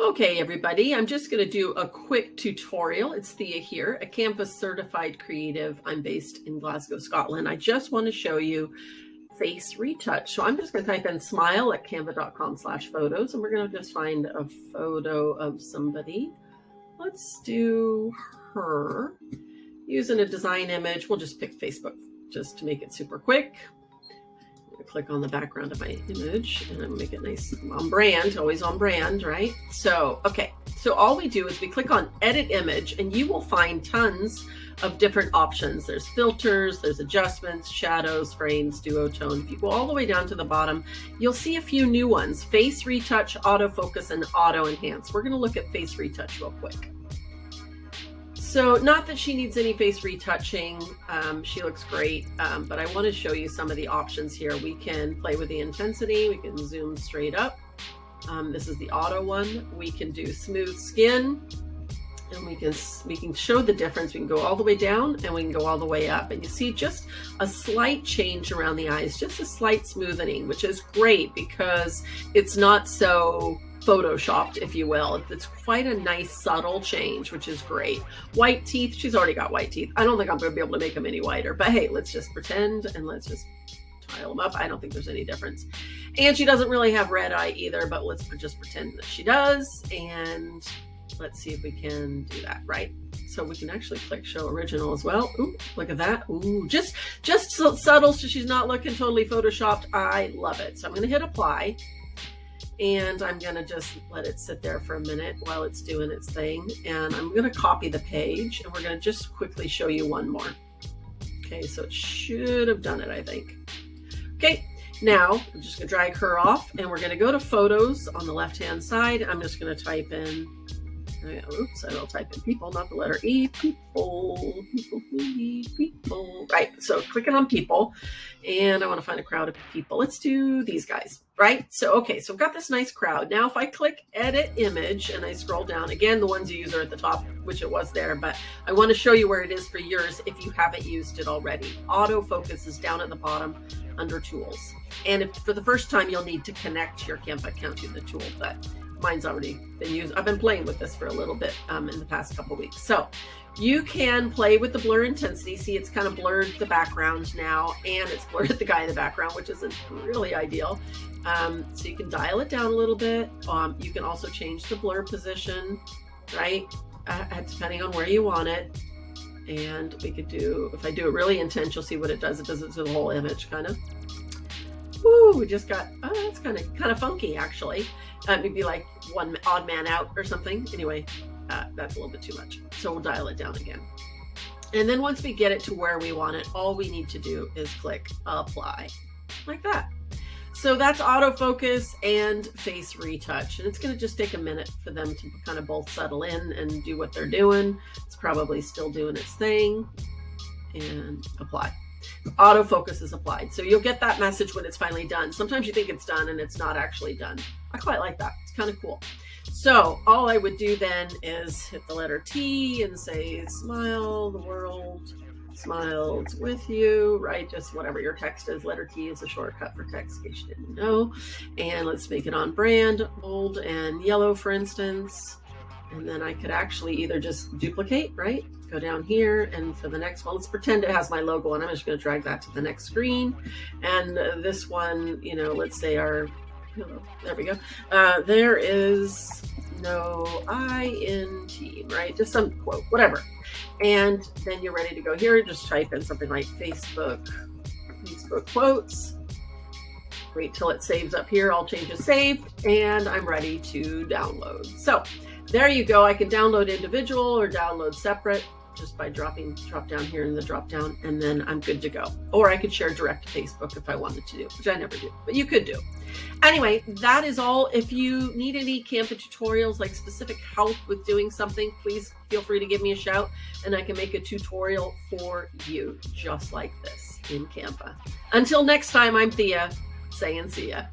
Okay, everybody, I'm just going to do a quick tutorial. It's Thea here, a Canva certified creative. I'm based in Glasgow, Scotland. I just want to show you Face Retouch. So I'm just going to type in smile at canva.com/photos, and we're going to just find a photo of somebody. Let's do her. Using a design image, we'll just pick Facebook just to make it super quick. Click on the background of my image and I'm make it nice on brand, always on brand, right? So, okay. So all we do is we click on edit image and you will find tons of different options. There's filters, there's adjustments, shadows, frames, duotone. If you go all the way down to the bottom, you'll see a few new ones: Face Retouch, Autofocus, and Auto Enhance. We're going to look at Face Retouch real quick. So not that she needs any face retouching, she looks great, but I want to show you some of the options here. We can play with the intensity, we can zoom straight up. This is the auto one. We can do smooth skin, and we can show the difference. We can go all the way down and we can go all the way up, and you see just a slight change around the eyes, just a slight smoothing, which is great because it's not so photoshopped, if you will. It's quite a nice subtle change, which is great. White teeth, she's already got white teeth. I don't think I'm going to be able to make them any whiter, but hey, let's just pretend and let's just tile them up. I don't think there's any difference. And she doesn't really have red eye either, but let's just pretend that she does. And let's see if we can do that, right? So we can actually click show original as well. Ooh, look at that. Ooh, just so subtle, so she's not looking totally photoshopped. I love it. So I'm going to hit apply. And I'm going to just let it sit there for a minute while it's doing its thing. And I'm going to copy the page and we're going to just quickly show you one more. Okay, so it should have done it, I think. Okay, now I'm just going to drag her off and we're going to go to photos on the left-hand side. I'm just going to type in, oops, I will type in people, not the letter E, people. Right, so clicking on people and I want to find a crowd of people. Let's do these guys. Right? So, okay, so I've got this nice crowd. Now, if I click edit image and I scroll down, again, the ones you use are at the top, which it was there, but I want to show you where it is for yours if you haven't used it already. Autofocus is down at the bottom under tools. And if for the first time, you'll need to connect your Canva account to the tool, but mine's already been used. I've been playing with this for a little bit in the past couple weeks. So you can play with the blur intensity. See, it's kind of blurred the background now, and it's blurred the guy in the background, which isn't really ideal. So you can dial it down a little bit. You can also change the blur position, right? Depending on where you want it. And we could do, if I do it really intense, you'll see what it does. It does it to the whole image, kind of. Woo, we just got, oh, that's kind of funky, actually. Maybe like one odd man out or something. Anyway, that's a little bit too much. So we'll dial it down again. And then once we get it to where we want it, all we need to do is click apply, like that. So that's autofocus and face retouch. And it's going to just take a minute for them to kind of both settle in and do what they're doing. It's probably still doing its thing. And apply. Autofocus is applied. So you'll get that message when it's finally done. Sometimes you think it's done and it's not actually done. I quite like that. It's kind of cool. So all I would do then is hit the letter T and say, smile, the world smiles with you, right? Just whatever your text is. Letter T is a shortcut for text, in case you didn't know. And let's make it on brand, bold and yellow, for instance. And then I could actually either just duplicate, right? Go down here, and for the next one, let's pretend it has my logo, and I'm just going to drag that to the next screen. And this one, you know, let's say our, there we go. There is no I in team, right? Just some quote, whatever. And then you're ready to go here. Just type in something like Facebook quotes. Wait till it saves up here. All changes saved, and I'm ready to download. So there you go. I can download individual or download separate just by drop down here in the drop down, and then I'm good to go. Or I could share direct to Facebook if I wanted to do, which I never do, but you could do. Anyway, that is all. If you need any Canva tutorials, like specific help with doing something, please feel free to give me a shout and I can make a tutorial for you just like this in Canva. Until next time, I'm Thea saying see ya.